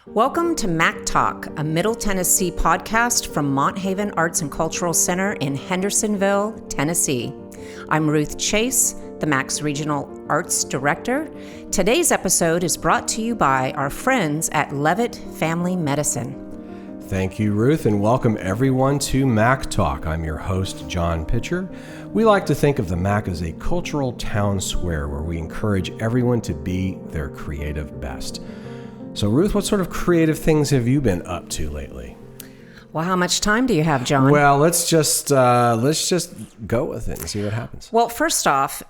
Welcome to MACC Talk, a Middle Tennessee podcast from Monthaven Arts and Cultural Center in Hendersonville, Tennessee. I'm Ruth Chase, the MACC's Regional Arts Director. Today's episode is brought to you by our friends at Levitt Family Medicine. Thank you, Ruth, and welcome everyone to MACC Talk. I'm your host, John Pitcher. We like to think of the MACC as a cultural town square where we encourage everyone to be their creative best. So, Ruth, what sort of creative things have you been up to lately? Well, how much time do you have, John? Well, let's just go with it and see what happens. Well, first off,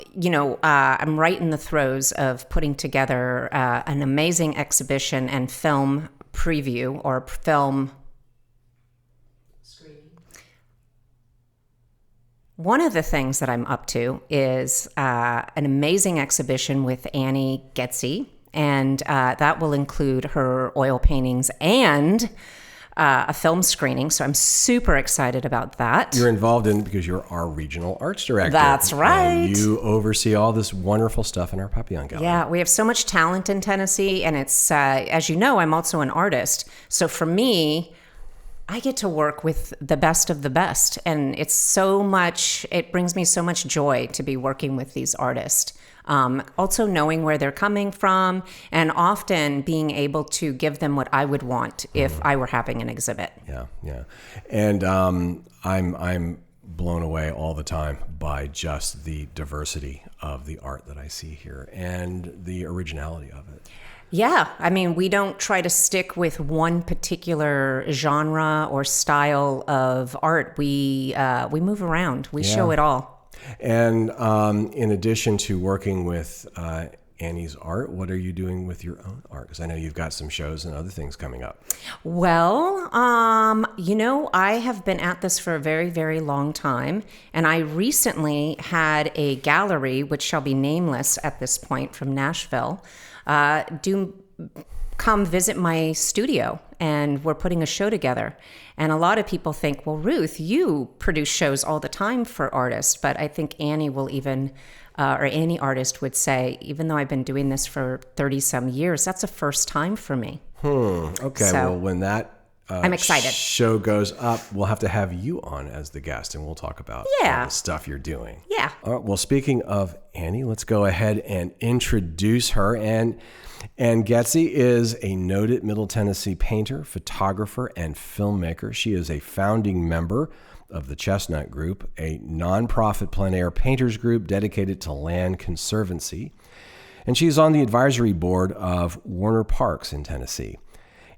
I'm right in the throes of putting together an amazing exhibition and film preview or film screening. One of the things that I'm up to is an amazing exhibition with Anne Goetze. And that will include her oil paintings and a film screening. So I'm super excited about that. You're involved in because you're our regional arts director. That's right. And you oversee all this wonderful stuff in our Papillon Gallery. Yeah, we have so much talent in Tennessee. And it's, as you know, I'm also an artist. So for me, I get to work with the best of the best. And it brings me so much joy to be working with these artists. Also knowing where they're coming from and often being able to give them what I would want if I were having an exhibit. Yeah. And I'm blown away all the time by just the diversity of the art that I see here and the originality of it. Yeah, I mean, we don't try to stick with one particular genre or style of art. We move around. We show it all. And in addition to working with Annie's art, what are you doing with your own art? Because I know you've got some shows and other things coming up. Well, I have been at this for a very, very long time. And I recently had a gallery, which shall be nameless at this point, from Nashville, come visit my studio, and we're putting a show together. And a lot of people think, well, Ruth, you produce shows all the time for artists. But I think Annie will even, or any artist would say, even though I've been doing this for 30 some years, that's a first time for me. Okay. So, well, when that I'm excited. Show goes up, we'll have to have you on as the guest, and we'll talk about all the stuff you're doing. Yeah. All right, well, speaking of Annie, let's go ahead and introduce her. And Anne Goetze is a noted Middle Tennessee painter, photographer, and filmmaker. She is a founding member of the Chestnut Group, a nonprofit plein air painters group dedicated to land conservancy. And she's on the advisory board of Warner Parks in Tennessee.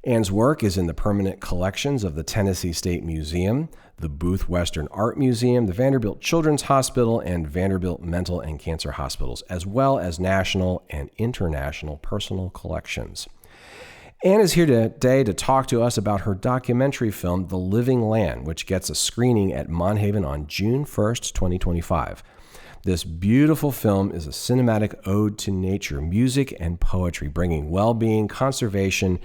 Anne's work is in the permanent collections of the Tennessee State Museum, the Booth Western Art Museum, the Vanderbilt Children's Hospital, and Vanderbilt Mental and Cancer Hospitals, as well as national and international personal collections. Anne is here today to talk to us about her documentary film, The Living Land, which gets a screening at Monthaven on June 1st, 2025. This beautiful film is a cinematic ode to nature, music, and poetry, bringing well-being, conservation,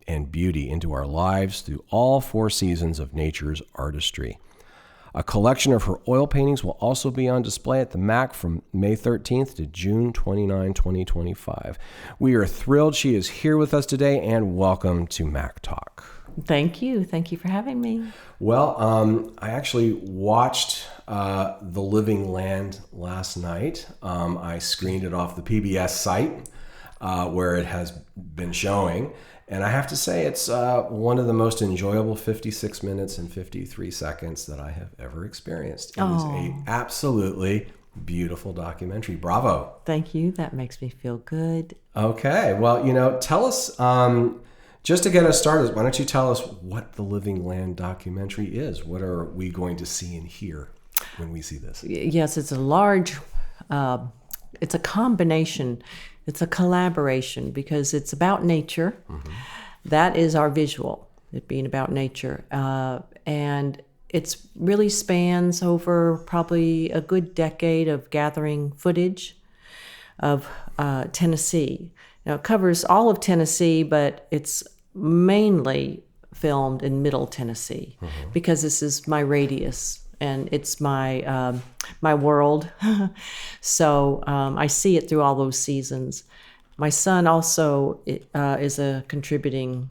and beauty into our lives through all 4 seasons of nature's artistry. A collection of her oil paintings will also be on display at the MACC from May 13th to June 29, 2025. We are thrilled she is here with us today, and welcome to MACC Talk. Thank you. Thank you for having me. Well, I actually watched The Living Land last night. I screened it off the PBS site where it has been showing. And I have to say, it's one of the most enjoyable 56 minutes and 53 seconds that I have ever experienced. It is an absolutely beautiful documentary. Bravo. Thank you. That makes me feel good. Okay. Well, tell us, just to get us started, why don't you tell us what the Living Land documentary is? What are we going to see and hear when we see this? Yes, it's a large, it's a combination. It's a collaboration because it's about nature. Mm-hmm. That is our visual, it being about nature. And it really spans over probably a good decade of gathering footage of Tennessee. Now, it covers all of Tennessee, but it's mainly filmed in Middle Tennessee because this is my radius. And it's my world. So I see it through all those seasons. My son also is a contributing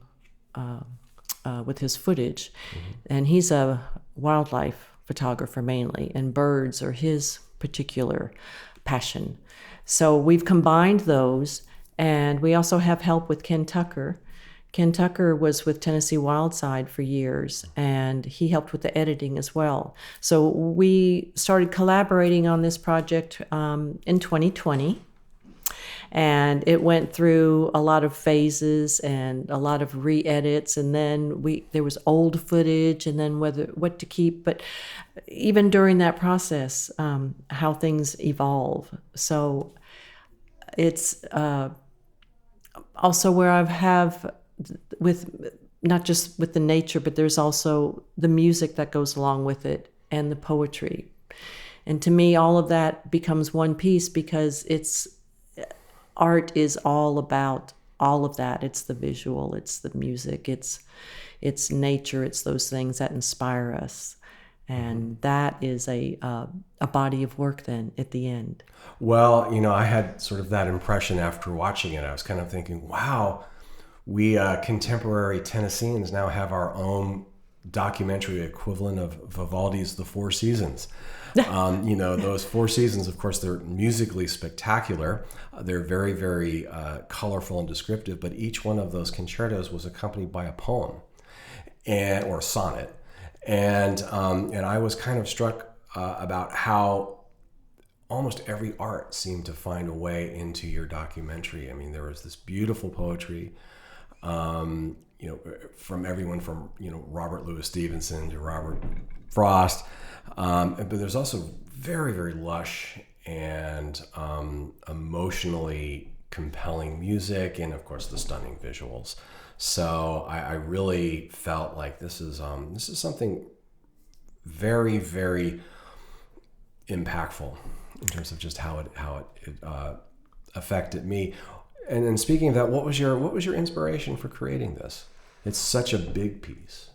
with his footage, and he's a wildlife photographer mainly, and birds are his particular passion. So we've combined those, and we also have help with Ken Tucker. Ken Tucker was with Tennessee Wildside for years, and he helped with the editing as well. So we started collaborating on this project in 2020. And it went through a lot of phases and a lot of re-edits, and then there was old footage, and then what to keep. But even during that process, how things evolve. So it's also where I have with not just with the nature, but there's also the music that goes along with it and the poetry. And to me, all of that becomes one piece, because art is all about all of that. It's the visual, it's the music, it's nature, it's those things that inspire us. And that is a body of work then at the end. Well, I had sort of that impression after watching it. I was kind of thinking, wow, we contemporary Tennesseans now have our own documentary equivalent of Vivaldi's The Four Seasons. Those Four Seasons, of course, they're musically spectacular. They're very, very colorful and descriptive, but each one of those concertos was accompanied by a poem or sonnet. And I was kind of struck about how almost every art seemed to find a way into your documentary. I mean, there was this beautiful poetry, from everyone from, Robert Louis Stevenson to Robert Frost. But there's also very, very lush and emotionally compelling music, and of course the stunning visuals. So I really felt like this is something very, very impactful in terms of just how it affected me. And then speaking of that, what was your inspiration for creating this? It's such a big piece.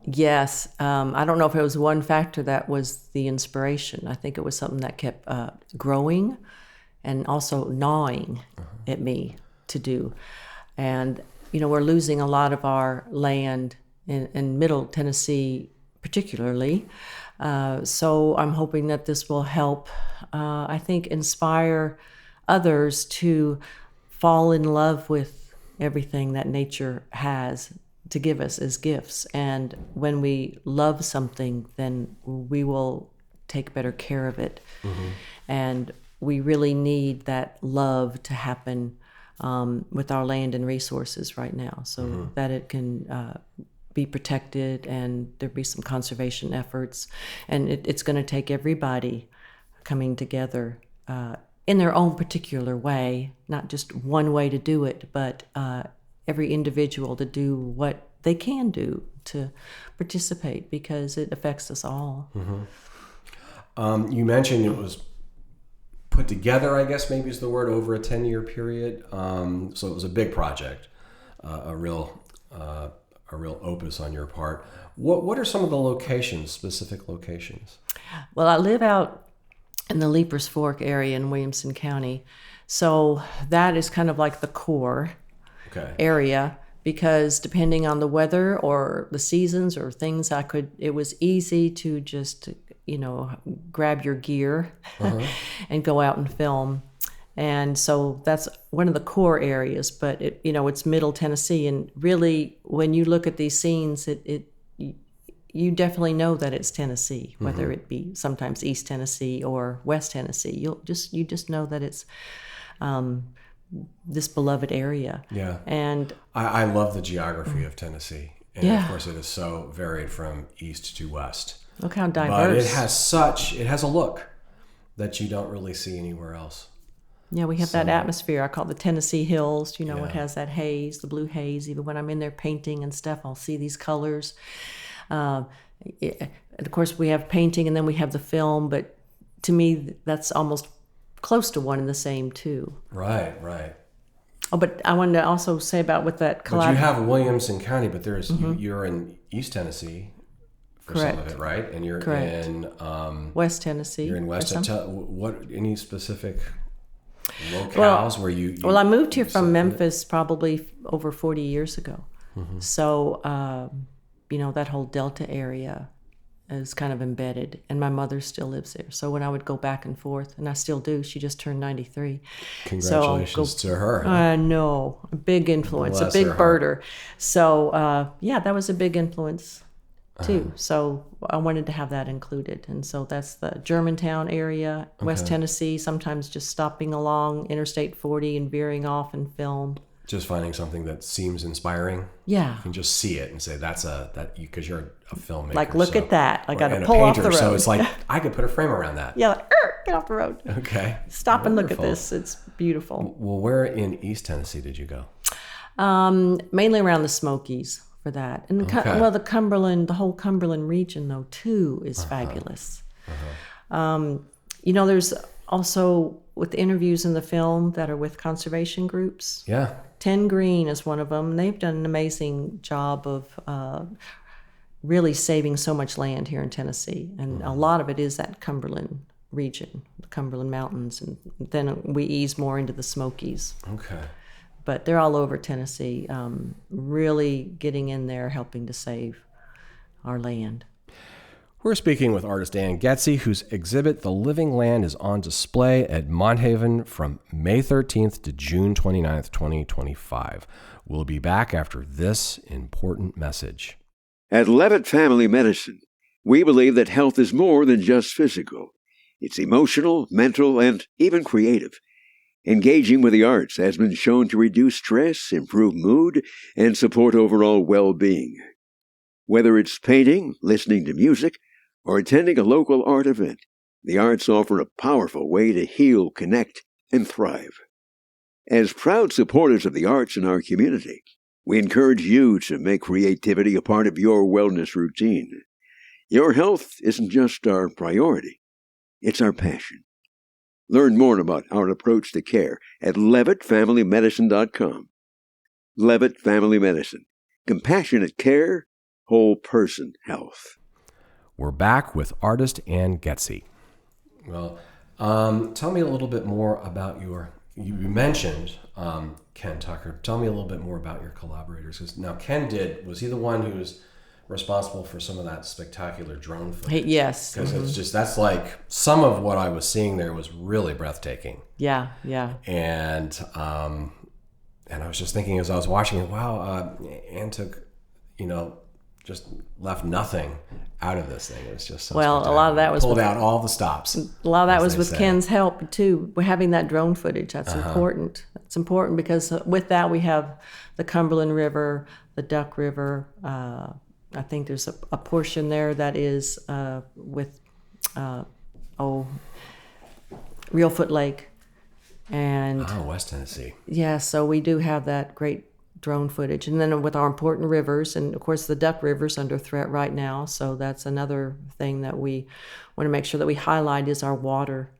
Yes. I don't know if it was one factor that was the inspiration. I think it was something that kept growing and also gnawing at me to do. And, we're losing a lot of our land in Middle Tennessee particularly. So I'm hoping that this will help, I think, inspire others to fall in love with everything that nature has to give us as gifts. And when we love something, then we will take better care of it. And we really need that love to happen with our land and resources right now, so that it can be protected, and there be some conservation efforts. And it's going to take everybody coming together in their own particular way, not just one way to do it, but every individual to do what they can do to participate, because it affects us all. You mentioned it was put together, I guess maybe is the word, over a 10-year period. So it was a big project, a real opus on your part. What are some of the specific locations? Well, I live out in the Leapers Fork area in Williamson County. So that is kind of like the core area, because depending on the weather or the seasons or things, it was easy to just, grab your gear and go out and film. And so that's one of the core areas, but it's Middle Tennessee. And really, when you look at these scenes, you definitely know that it's Tennessee, whether it be sometimes East Tennessee or West Tennessee. You just know that it's this beloved area. Yeah. And I love the geography of Tennessee. And of course it is so varied from east to west. Look how diverse. But it has a look that you don't really see anywhere else. Yeah, we have that atmosphere. I call it the Tennessee Hills. It has that haze, the blue haze. Even when I'm in there painting and stuff, I'll see these colors. And of course, we have painting, and then we have the film. But to me, that's almost close to one and the same too. Right. Oh, but I wanted to also say about with that collab. But you have Williamson County, but there's you're in East Tennessee for some of it, right? And you're in West Tennessee. You're in West Tennessee. What any specific locales where you? Well, I moved here from Memphis probably over 40 years ago. So, that whole Delta area is kind of embedded, and my mother still lives there. So when I would go back and forth, and I still do, she just turned 93. Congratulations to her. Huh? I know, a big influence, Bless a big her heart. birder. So that was a big influence too. So I wanted to have that included. And so that's the Germantown area, West Tennessee, sometimes just stopping along Interstate 40 and veering off and film. Just finding something that seems inspiring. Yeah. You can just see it and say, because you're a filmmaker. Like, look at that. I got to and pull a off painter, the road. so it's like, I could put a frame around that. Yeah, like, get off the road. Okay. Stop and look at Wonderful. this. It's beautiful. Well, where in East Tennessee did you go? Mainly around the Smokies for that. And the Cumberland, the whole Cumberland region, though, too, is fabulous. There's also with interviews in the film that are with conservation groups. Yeah. 10 Green is one of them. They've done an amazing job of really saving so much land here in Tennessee. And a lot of it is that Cumberland region, the Cumberland Mountains. And then we ease more into the Smokies. Okay. But they're all over Tennessee, really getting in there, helping to save our land. We're speaking with artist Anne Goetze, whose exhibit, The Living Land, is on display at Monthaven from May 13th to June 29th, 2025. We'll be back after this important message. At Levitt Family Medicine, we believe that health is more than just physical. It's emotional, mental, and even creative. Engaging with the arts has been shown to reduce stress, improve mood, and support overall well-being. Whether it's painting, listening to music, or attending a local art event, the arts offer a powerful way to heal, connect, and thrive. As proud supporters of the arts in our community, we encourage you to make creativity a part of your wellness routine. Your health isn't just our priority, it's our passion. Learn more about our approach to care at LevittFamilyMedicine.com. Levitt Family Medicine. Compassionate care, whole person health. We're back with artist Anne Goetze. Well, tell me a little bit more about you mentioned Ken Tucker. Tell me a little bit more about your collaborators. 'Cause now Ken was he the one who was responsible for some of that spectacular drone footage? Yes. Because it's just, that's like, some of what I was seeing there was really breathtaking. Yeah. And I was just thinking as I was watching it, wow, Anne took, just left nothing out of this thing. It was just so a lot of that was pulled out all the stops. A lot of that was with Ken's help too. We're having that drone footage. That's important. It's important because with that we have the Cumberland River, the Duck River. I think there's a portion there that is with Reelfoot Lake, and West Tennessee. Yeah, so we do have that great drone footage, and then with our important rivers, and of course the Duck River's under threat right now, so that's another thing that we want to make sure that we highlight is our water,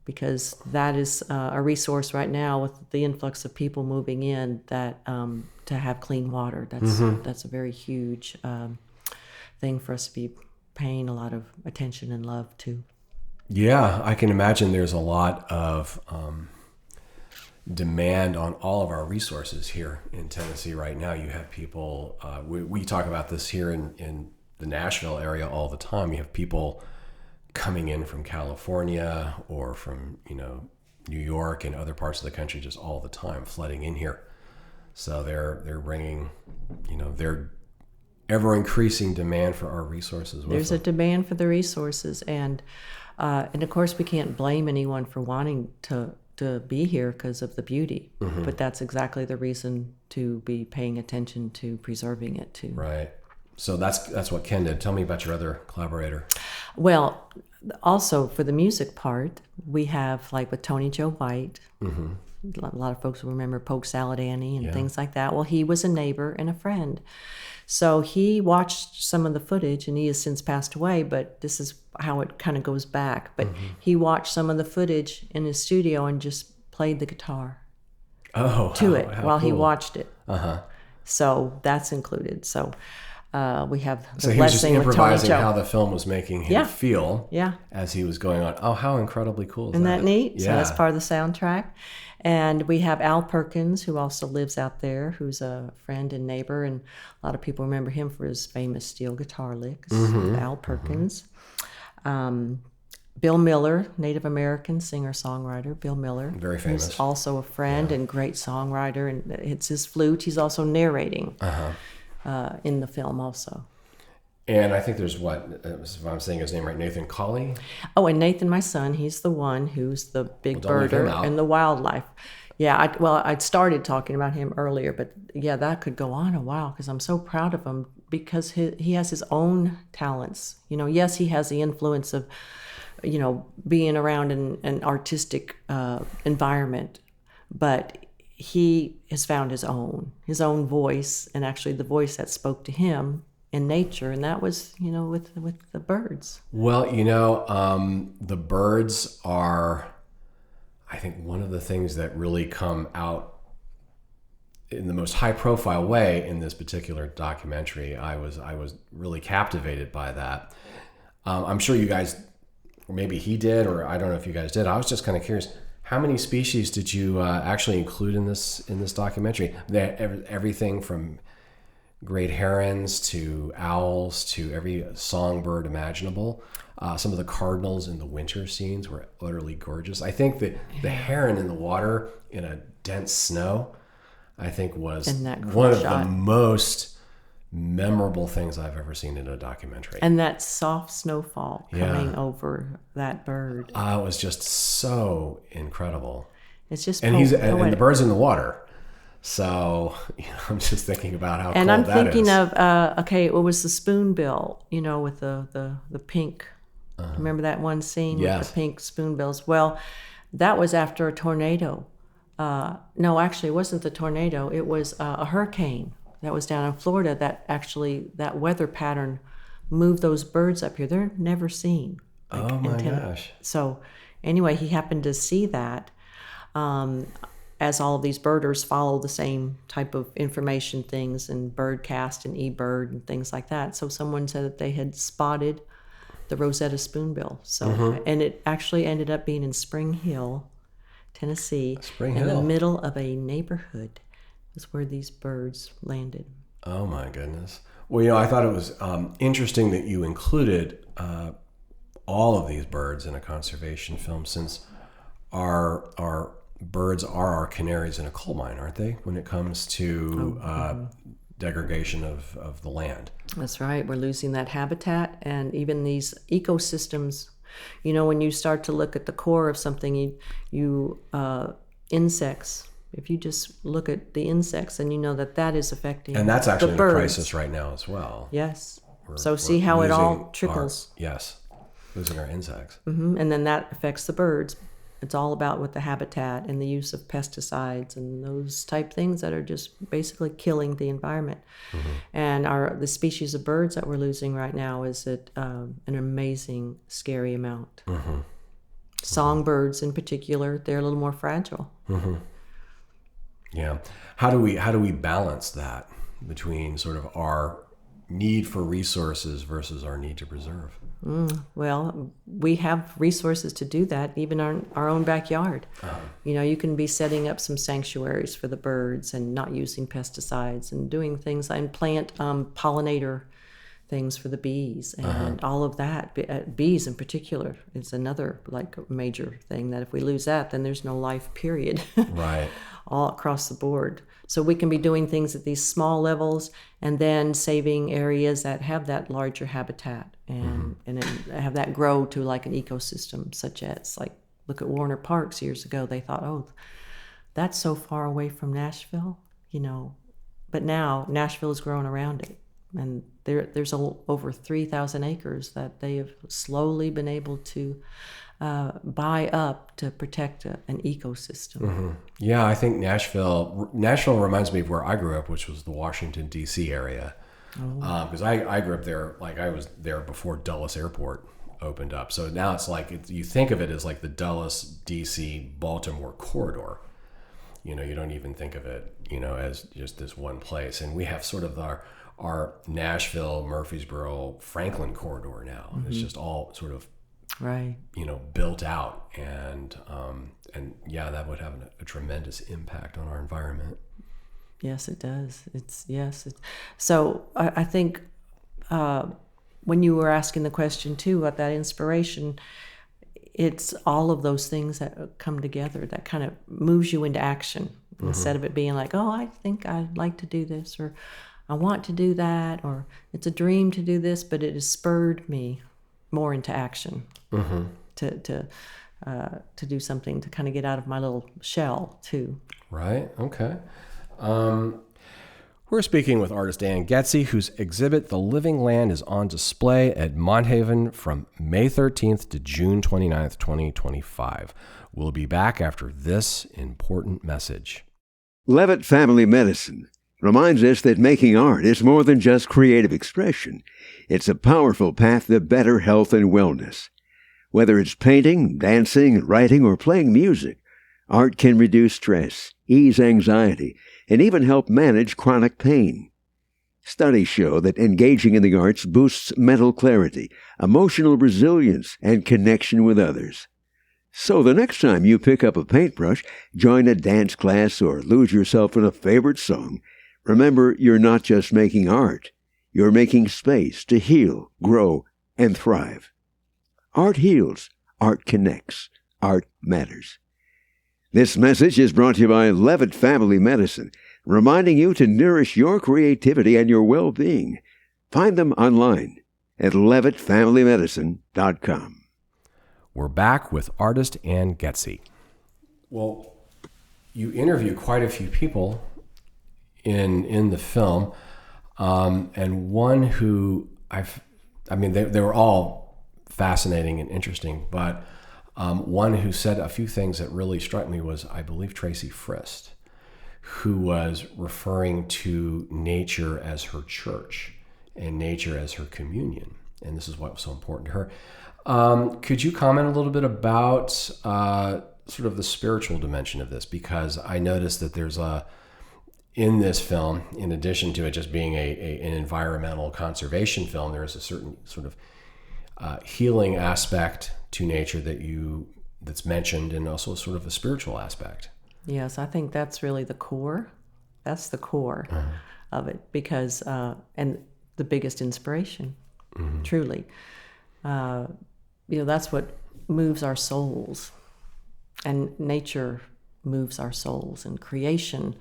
because that is a resource right now with the influx of people moving in, that to have clean water, that's a very huge thing for us to be paying a lot of attention and love to. Yeah, I can imagine there's a lot of demand on all of our resources here in Tennessee right now. You have people, we talk about this here in the Nashville area all the time. You have people coming in from California or from, New York and other parts of the country just all the time, flooding in here. So they're bringing, their ever increasing demand for our resources with There's them. a demand for the resources, and of course we can't blame anyone for wanting to be here because of the beauty, but that's exactly the reason to be paying attention to preserving it too. Right. So that's what Ken did. Tell me about your other collaborator. Well, also for the music part, we have like with Tony Joe White. A lot of folks will remember Polk Salad Annie and things like that. Well, he was a neighbor and a friend. So he watched some of the footage, and he has since passed away, but this is how it kind of goes back. But he watched some of the footage in his studio and just played the guitar to it while he watched it. So that's included. So We have the So he was just blessing with Tony improvising Joe. how the film was making him feel Yeah. as he was going on. Oh, how incredibly cool is Isn't that neat? Yeah. So that's part of the soundtrack. And we have Al Perkins, who also lives out there, who's a friend and neighbor. And a lot of people remember him for his famous steel guitar licks, Al Perkins. Bill Miller, Native American singer-songwriter, Bill Miller. Very famous. Who's also a friend and great songwriter. And it's his flute. He's also narrating in the film also. And I think there's if I'm saying his name right, Nathan Colley. Oh, and Nathan, my son, he's the one who's the big Don't leave him birder out. and the wildlife. Yeah, I'd started talking about him earlier, but yeah, that could go on a while because I'm so proud of him because he has his own talents. Yes, he has the influence of, being around an artistic environment, but he has found his own voice, and actually the voice that spoke to him in nature, and that was with the birds. Well, the birds are, I think, one of the things that really come out in the most high profile way in this particular documentary. I was really captivated by that. I'm sure you guys, or maybe he did, or I don't know if you guys did. I was just kind of curious, how many species did you actually include in this documentary? Everything from great herons to owls to every songbird imaginable. Some of the cardinals in the winter scenes were utterly gorgeous. I think that the heron in the water in a dense snow, I think, was one of the most memorable things I've ever seen in a documentary. And that soft snowfall coming over that bird. It was just so incredible. It's just and the bird's in the water. So I'm just thinking about how and cool I'm that thinking is. of it was the spoonbill, with the pink. Remember that one scene with the pink spoonbills? Well, that was after a tornado. No, actually, it wasn't the tornado. It was a hurricane that was down in Florida. That weather pattern moved those birds up here. They're never seen. Oh my gosh! So anyway, he happened to see that. As all of these birders follow the same type of information things and Birdcast and eBird and things like that. So someone said that they had spotted the Rosetta spoonbill. So and it actually ended up being in Spring Hill, Tennessee, in the middle of a neighborhood. Is where these birds landed. Oh my goodness! Well, I thought it was interesting that you included all of these birds in a conservation film, since our birds are our canaries in a coal mine, aren't they, when it comes to degradation of the land? That's right. We're losing that habitat, and even these ecosystems. When you start to look at the core of something, insects. If you just look at the insects, and that is affecting and that's actually the in birds. a crisis right now as well. Yes. So see how it all trickles. Losing our insects. And then that affects the birds. It's all about with the habitat and the use of pesticides and those type things that are just basically killing the environment. And the species of birds that we're losing right now is at an amazing, scary amount. Songbirds in particular, they're a little more fragile. Yeah. How do we balance that between sort of our need for resources versus our need to preserve? Well, we have resources to do that, even our own backyard. You can be setting up some sanctuaries for the birds and not using pesticides and doing things and plant pollinator things for the bees and all of that. Bees in particular is another major thing that if we lose that, then there's no life, period. Right. All across the board. So we can be doing things at these small levels and then saving areas that have that larger habitat and then have that grow to like an ecosystem, such as look at Warner Parks years ago. They thought, oh, that's so far away from Nashville, but now Nashville is growing around it. And there's over 3,000 acres that they have slowly been able to buy up to protect an ecosystem. Yeah, I think Nashville reminds me of where I grew up, which was the Washington, D.C. area. Because I grew up there, I was there before Dulles Airport opened up. So now it's you think of it as the Dulles, D.C., Baltimore corridor. You don't even think of it, as just this one place. And we have sort of our Nashville, Murfreesboro, Franklin corridor now. Mm-hmm. It's just all sort of right, built out, and yeah, that would have a tremendous impact on our environment. Yes, it does. So I think when you were asking the question too about that inspiration, it's all of those things that come together that kind of moves you into action. Mm-hmm. Instead of it being like, oh, I think I'd like to do this, or I want to do that, or it's a dream to do this, but it has spurred me more into action. Mm-hmm. To do something, to kind of get out of my little shell too. Right. Okay. We're speaking with artist Anne Goetze, whose exhibit The Living Land is on display at Monthaven from May 13th to June 29th, 2025. We'll be back after this important message. Levitt Family Medicine reminds us that making art is more than just creative expression. It's a powerful path to better health and wellness. Whether it's painting, dancing, writing, or playing music, art can reduce stress, ease anxiety, and even help manage chronic pain. Studies show that engaging in the arts boosts mental clarity, emotional resilience, and connection with others. So the next time you pick up a paintbrush, join a dance class, or lose yourself in a favorite song, remember you're not just making art. You're making space to heal, grow, and thrive. Art heals. Art connects. Art matters. This message is brought to you by Levitt Family Medicine, reminding you to nourish your creativity and your well-being. Find them online at levittfamilymedicine.com. We're back with artist Anne Goetze. Well, you interview quite a few people in the film, and one who they were all fascinating and interesting, but one who said a few things that really struck me was, I believe, Tracy Frist, who was referring to nature as her church and nature as her communion. And this is what was so important to her. Could you comment a little bit about sort of the spiritual dimension of this? Because I noticed that there's in this film, in addition to it just being an environmental conservation film, there is a certain sort of healing aspect to nature that's mentioned, and also sort of a spiritual aspect. Yes, I think that's really the core. That's the core of it, because and the biggest inspiration, truly. That's what moves our souls, and nature moves our souls, and creation.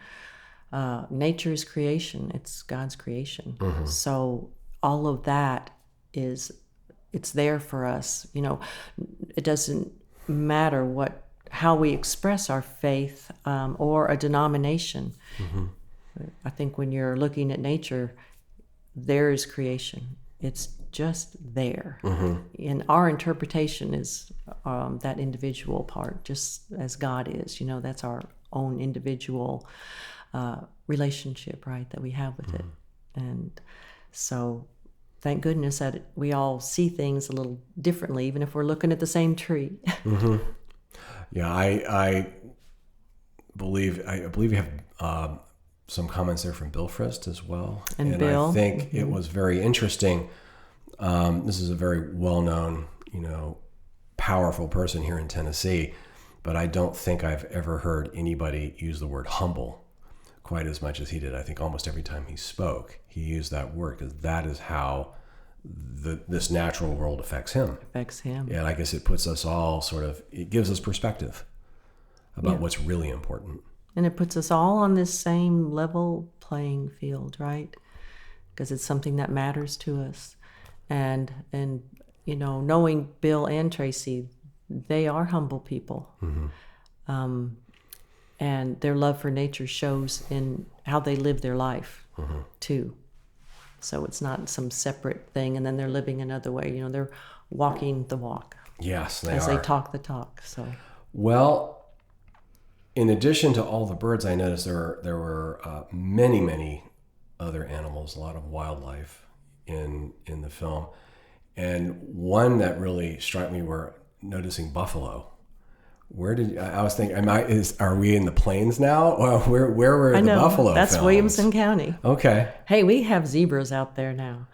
Nature is creation. It's God's creation. Mm-hmm. So all of that it's there for us. It doesn't matter how we express our faith or a denomination. Mm-hmm. I think when you're looking at nature, there is creation. It's just there. Mm-hmm. And our interpretation is that individual part, just as God is. That's our own individual relationship, right, that we have with it. And so thank goodness that we all see things a little differently, even if we're looking at the same tree. Mm-hmm. Yeah, I believe you have some comments there from Bill Frist as well. And Bill. I think it was very interesting. This is a very well-known, powerful person here in Tennessee, but I don't think I've ever heard anybody use the word humble quite as much as he did. I think almost every time he spoke, he used that word, because that is how this natural world affects him. Yeah, and I guess it puts us all it gives us perspective about what's really important. And it puts us all on this same level playing field, right? Because it's something that matters to us. And knowing Bill and Tracy, they are humble people. Mm-hmm. And their love for nature shows in how they live their life, too. So it's not some separate thing, and then they're living another way. They're walking the walk. Yes, they as are. They talk the talk. So, well, in addition to all the birds, I noticed there were many, many other animals, a lot of wildlife in the film, and one that really struck me were noticing buffalo I was thinking, are we in the plains now? Well, where were the buffalo That's filmed? Williamson County. Okay. Hey, we have zebras out there now.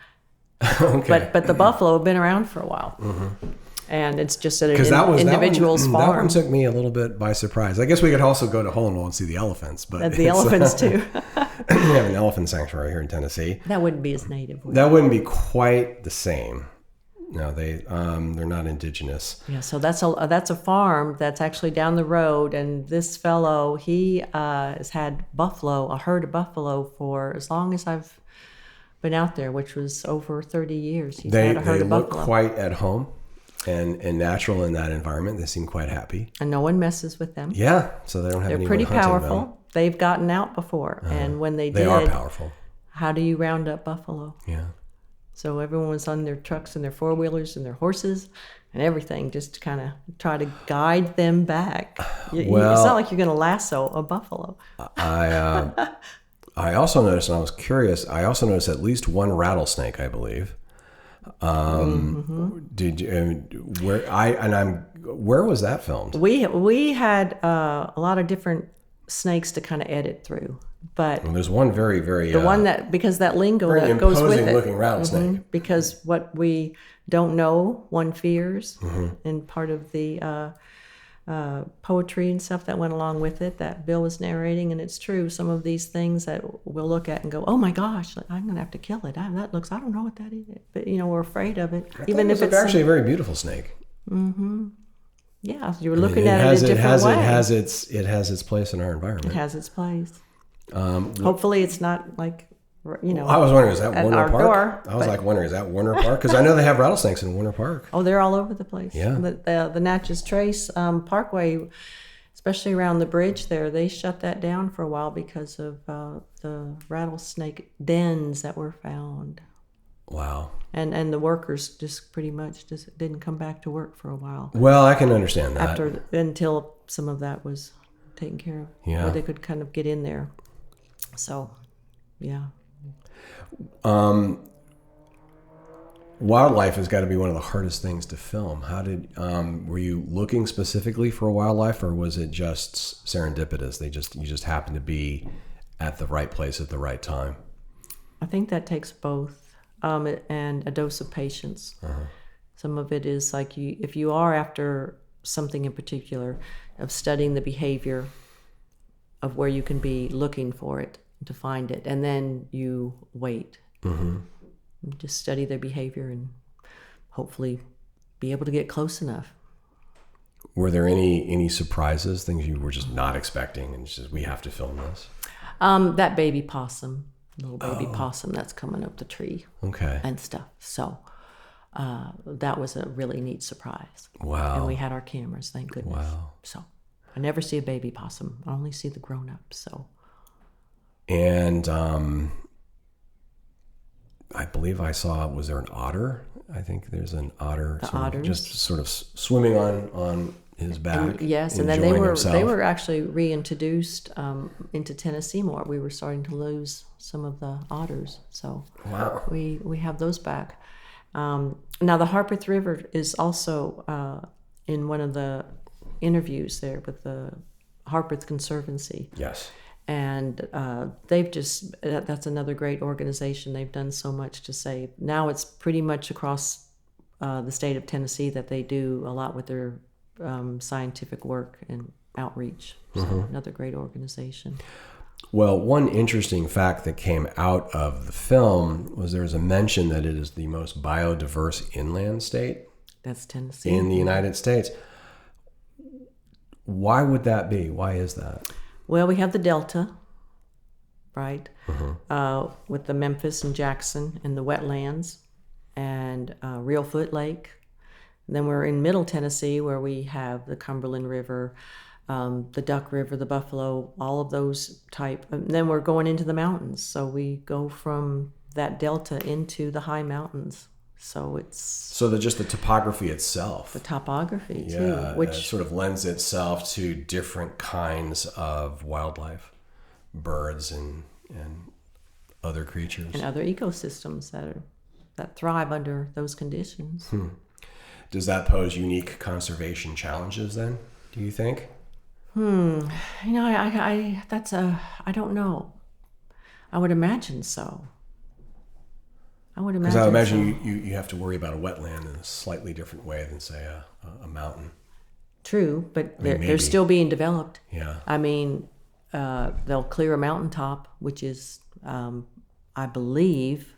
Okay. But the buffalo have been around for a while. And it's just at an individual's farm. That one took me a little bit by surprise. I guess we could also go to Hole in Wall and see the elephants. But The elephants, too. We have an elephant sanctuary here in Tennessee. That wouldn't be as native. That wouldn't be quite the same. No, they're not indigenous. Yeah, so that's a farm that's actually down the road, and this fellow, he has had a herd of buffalo for as long as I've been out there, which was over 30 years. He's had a herd of buffalo. They look quite at home and natural in that environment. They seem quite happy. And no one messes with them. Yeah, so they don't have anyone hunting them. They're pretty powerful. They've gotten out before, and when they are powerful. How do you round up buffalo? Yeah. So everyone was on their trucks and their four-wheelers and their horses and everything just to kind of try to guide them back. It's not like you're going to lasso a buffalo. I also noticed, and I was curious, at least one rattlesnake, I believe. Did you, where was that filmed? We had a lot of different snakes to kind of edit through. But there's one very, very one that, because that lingo that goes with it, looking rattlesnake. Because what we don't know, one fears, and part of the poetry and stuff that went along with it that Bill was narrating, and it's true. Some of these things that we'll look at and go, "Oh my gosh, I'm going to have to kill it." I don't know what that is, but we're afraid of it, even if it's actually a very beautiful snake. Yeah, you're looking at it a different way. It has its place in our environment. It has its place. Hopefully it's not like, I was wondering, is that Warner Park? Wondering, is that Warner Park? Because I know they have rattlesnakes in Warner Park. Oh, they're all over the place. Yeah. The Natchez Trace Parkway, especially around the bridge there, they shut that down for a while because of the rattlesnake dens that were found. Wow. And the workers just pretty much just didn't come back to work for a while. Well, I can understand that. Until some of that was taken care of. Yeah. Where they could kind of get in there. So, yeah. Wildlife has got to be one of the hardest things to film. Were you looking specifically for wildlife, or was it just serendipitous? You just happened to be at the right place at the right time? I think that takes both, and a dose of patience. Some of it is like if you are after something in particular, of studying the behavior of where you can be looking for it to find it, and then you wait. Just study their behavior and hopefully be able to get close enough. Were there any surprises, things you were just not expecting, and just, we have to film this? That baby possum, little baby possum that's coming up the tree. Okay. And stuff. So that was a really neat surprise. Wow. And we had our cameras, thank goodness. Wow. So I never see a baby possum. I only see the grown-ups, so. And I believe I saw, was there an otter? I think there's an otter just sort of swimming on his back. Yes, and then they were actually reintroduced into Tennessee more. We were starting to lose some of the otters, so wow. we have those back. Now the Harpeth River is also in one of the interviews there with the Harpeth Conservancy. Yes. And that's another great organization. They've done so much to save. Now it's pretty much across the state of Tennessee that they do a lot with their scientific work and outreach. So another great organization. Well, one interesting fact that came out of the film was there was a mention that it is the most biodiverse inland state. That's Tennessee. In the United States. Why would that be? Why is that? Well, we have the Delta, right, with the Memphis and Jackson and the wetlands and Reelfoot Lake. And then we're in Middle Tennessee where we have the Cumberland River, the Duck River, the Buffalo, all of those type. And then we're going into the mountains. So we go from that Delta into the high mountains. So just the topography itself. The topography, too. Yeah, Which sort of lends itself to different kinds of wildlife, birds and other creatures. And other ecosystems that thrive under those conditions. Does that pose unique conservation challenges then? do you think? You know, I don't know. I would imagine so. Because I would imagine you have to worry about a wetland in a slightly different way than, say, a mountain. True, but they're still being developed. Yeah. I mean, they'll clear a mountaintop, which is, I believe,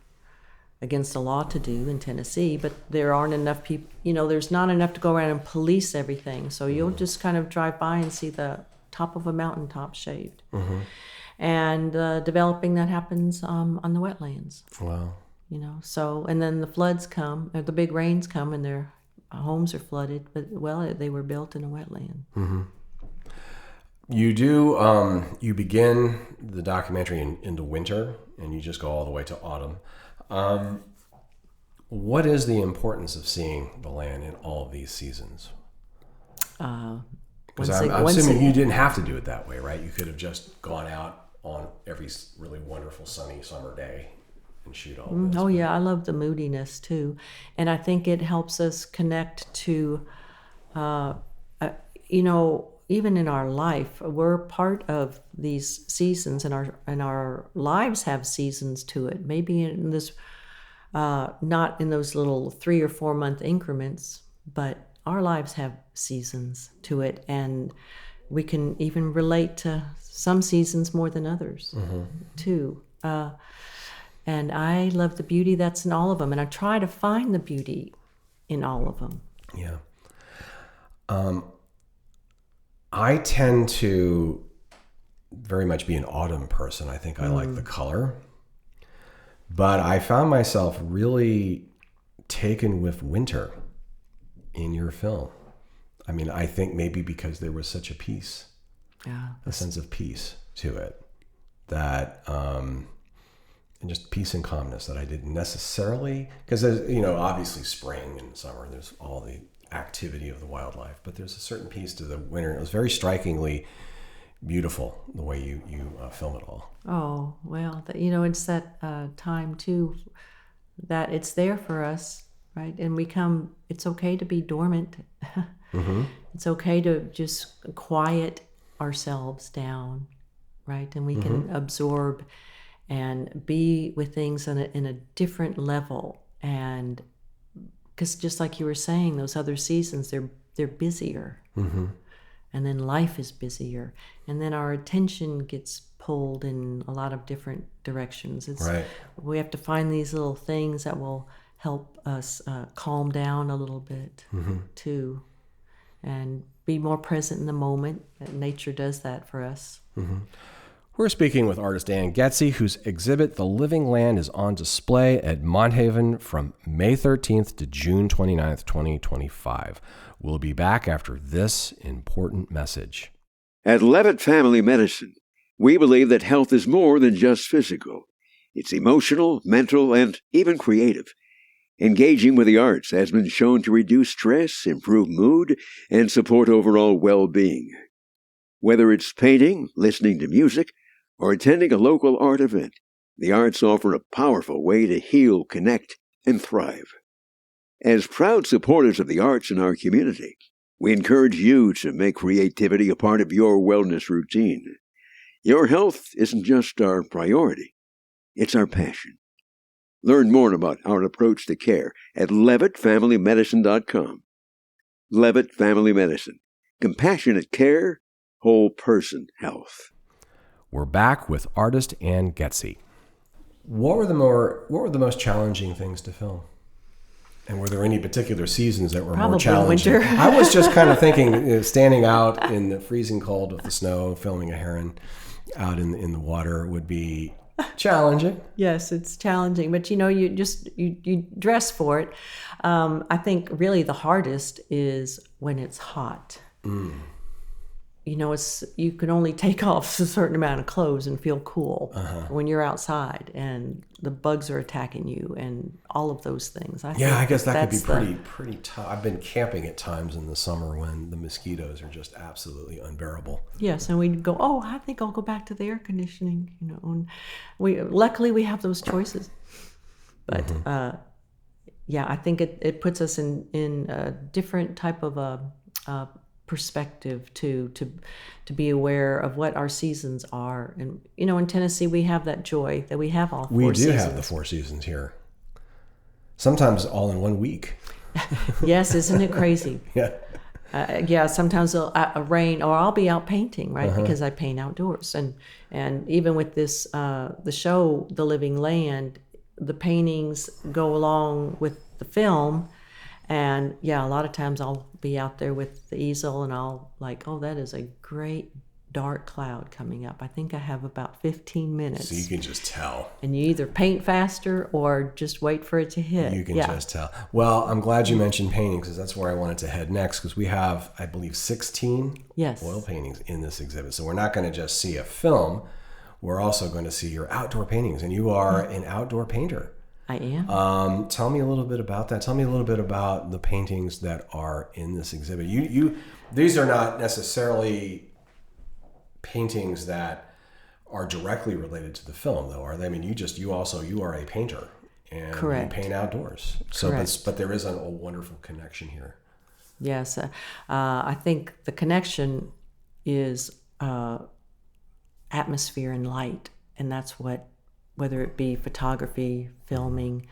against the law to do in Tennessee, but there aren't enough people, you know, there's not enough to go around and police everything. So you'll just kind of drive by and see the top of a mountaintop shaved. And developing that happens on the wetlands. Wow. You know, so, and then the floods come, or the big rains come, and their homes are flooded, but, well, they were built in a wetland. You do, you begin the documentary in the winter, and you just go all the way to autumn. What is the importance of seeing the land in all of these seasons? Because I'm assuming you didn't have to do it that way, right? You could have just gone out on every really wonderful sunny summer day and shoot all this. Oh, yeah, I love the moodiness, too. And I think it helps us connect to, you know, even in our life, we're part of these seasons, and our lives have seasons to it. Maybe in this, not in those little 3 or 4 month increments, but our lives have seasons to it, and we can even relate to some seasons more than others, too. And I love the beauty that's in all of them, and I try to find the beauty in all of them. Yeah. I tend to very much be an autumn person. I think I like the color. But I found myself really taken with winter in your film. I mean, I think maybe because there was such a peace, a sense of peace to it, that, and just peace and calmness that I didn't necessarily, because there's, you know, obviously spring and summer, there's all the activity of the wildlife, but there's a certain piece to the winter. It was very strikingly beautiful the way you film it all. Oh, well, you know, it's that time too, that it's there for us, right? And it's okay to be dormant. It's okay to just quiet ourselves down, right? And we can absorb and be with things in a different level. And because just like you were saying, those other seasons, they're busier. And then life is busier. And then our attention gets pulled in a lot of different directions. We have to find these little things that will help us calm down a little bit, too. And be more present in the moment. Nature does that for us. We're speaking with artist Anne Goetze, whose exhibit, The Living Land, is on display at Monthaven from May 13th to June 29th, 2025. We'll be back after this important message. At Levitt Family Medicine, we believe that health is more than just physical. It's emotional, mental, and even creative. Engaging with the arts has been shown to reduce stress, improve mood, and support overall well-being. Whether it's painting, listening to music, or attending a local art event, the arts offer a powerful way to heal, connect, and thrive. As proud supporters of the arts in our community, we encourage you to make creativity a part of your wellness routine. Your health isn't just our priority, it's our passion. Learn more about our approach to care at LevittFamilyMedicine.com. Levitt Family Medicine. Compassionate care, whole person health. We're back with artist Anne Goetze. What were the most challenging things to film? And were there any particular seasons that were more challenging? Winter. I was just kind of thinking, standing out in the freezing cold of the snow, filming a heron out in the water would be challenging. Yes, it's challenging, but you know, you dress for it. I think really the hardest is when it's hot. You know, you can only take off a certain amount of clothes and feel cool when you're outside, and the bugs are attacking you, and all of those things. I guess that could be pretty tough. I've been camping at times in the summer when the mosquitoes are just absolutely unbearable. Yes, and we'd go, I think I'll go back to the air conditioning. You know, and luckily we have those choices. But I think it puts us in a different type of perspective to be aware of what our seasons are. And in Tennessee we have that joy that we have all 4 seasons. We do have the 4 seasons here. Sometimes all in one week. Yes, isn't it crazy? Yeah. Sometimes it'll rain, or I'll be out painting, right? Because I paint outdoors, and even with this the show, The Living Land, the paintings go along with the film, and a lot of times I'll be out there with the easel, and I'll oh, that is a great dark cloud coming up. I think I have about 15 minutes. So you can just tell. And you either paint faster or just wait for it to hit. You can just tell. Well, I'm glad you mentioned painting, because that's where I wanted to head next, because we have, I believe, 16 oil paintings in this exhibit. So we're not going to just see a film. We're also going to see your outdoor paintings. And you are an outdoor painter. I am. Tell me a little bit about that. Tell me a little bit about the paintings that are in this exhibit. These are not necessarily paintings that are directly related to the film, though, are they? I mean, you are a painter, and Correct. You paint outdoors. So, Correct. but there is a wonderful connection here. Yes, I think the connection is atmosphere and light, and that's what, whether it be photography, filming,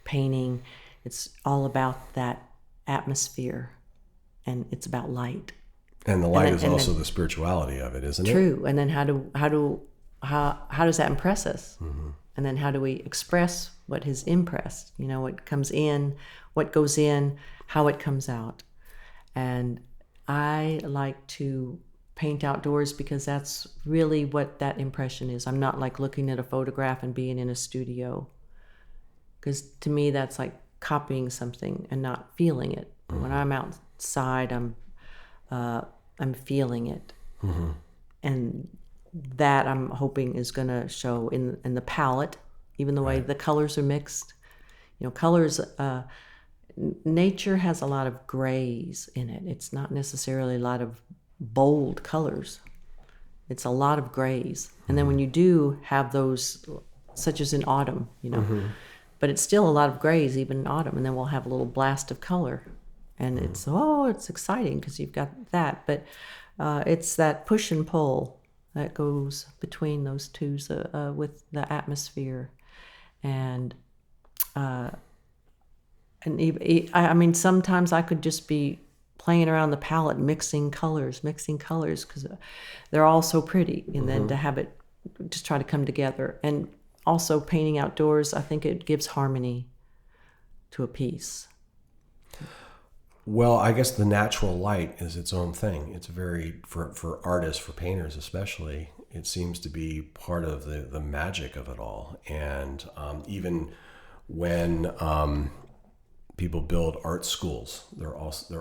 painting, it's all about that atmosphere, and it's about light. And the light is also the spirituality of it, isn't it? True. And then how does that impress us? Mm-hmm. And then how do we express what has impressed? What comes in, what goes in, how it comes out. And I like to paint outdoors because that's really what that impression is. I'm not like looking at a photograph and being in a studio, because to me that's like copying something and not feeling it. Mm-hmm. When I'm outside, I'm feeling it. Mm-hmm. And that I'm hoping is going to show in the palette, even the way the colors are mixed. Colors, nature has a lot of grays in it. It's not necessarily a lot of bold colors. It's a lot of grays. Mm-hmm. And then when you do have those, such as in autumn, mm-hmm. but it's still a lot of grays even in autumn. And then we'll have a little blast of color. And it's exciting because you've got that. But it's that push and pull that goes between those two with the atmosphere. And I mean, sometimes I could just be playing around the palette, mixing colors, because they're all so pretty. And then to have it just try to come together. And also painting outdoors, I think it gives harmony to a piece. Well, I guess the natural light is its own thing. It's very, for artists, for painters especially, it seems to be part of the magic of it all. And even when people build art schools, they're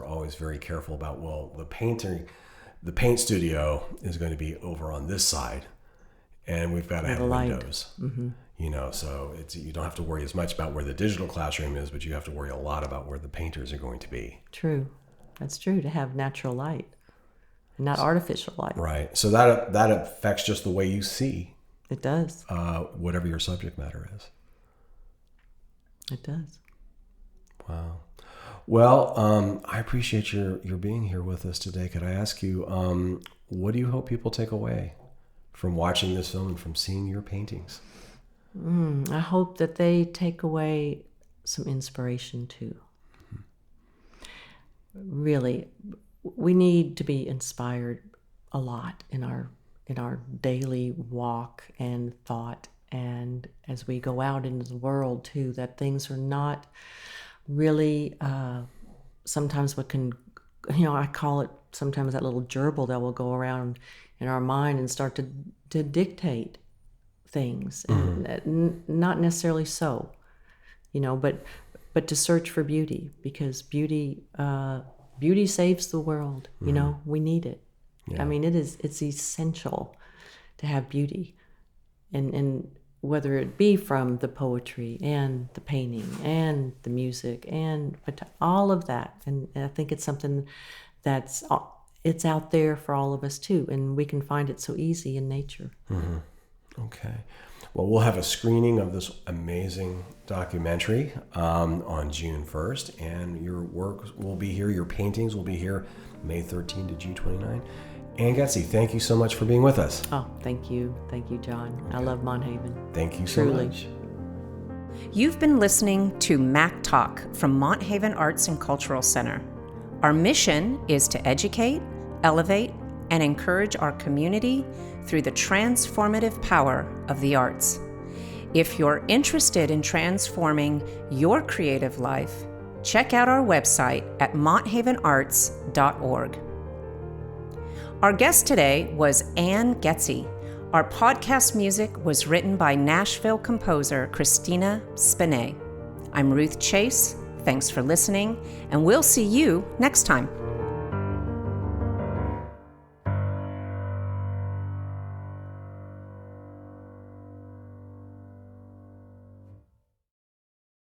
always very careful about, well, the paint studio is going to be over on this side, and we've got to have windows. Mm-hmm. So you don't have to worry as much about where the digital classroom is, but you have to worry a lot about where the painters are going to be. True. That's true, to have natural light, and not artificial light. Right. So that affects just the way you see. It does. Whatever your subject matter is. It does. Wow. Well, I appreciate your being here with us today. Could I ask you, what do you hope people take away from watching this film and from seeing your paintings? I hope that they take away some inspiration too. Mm-hmm. Really, we need to be inspired a lot in our daily walk and thought, and as we go out into the world too, that things are not really sometimes what can, I call it sometimes that little gerbil that will go around in our mind and start to dictate things, and not necessarily so, but to search for beauty, because beauty saves the world. We need it. Yeah. I mean, it's essential to have beauty, and whether it be from the poetry and the painting and the music and all of that. And I think it's something it's out there for all of us too, and we can find it so easy in nature. Mm-hmm. Okay. Well, we'll have a screening of this amazing documentary on June 1st, and your work will be here, your paintings will be here May 13 to June 29. Anne Goetze, thank you so much for being with us. Oh, thank you. Thank you, John. Okay. I love Monthaven. Thank you so much. You've been listening to MACC Talk from Monthaven Arts and Cultural Center. Our mission is to educate, elevate, and encourage our community through the transformative power of the arts. If you're interested in transforming your creative life, check out our website at monthavenarts.org. Our guest today was Anne Goetze. Our podcast music was written by Nashville composer Christina Spinet. I'm Ruth Chase. Thanks for listening, and we'll see you next time.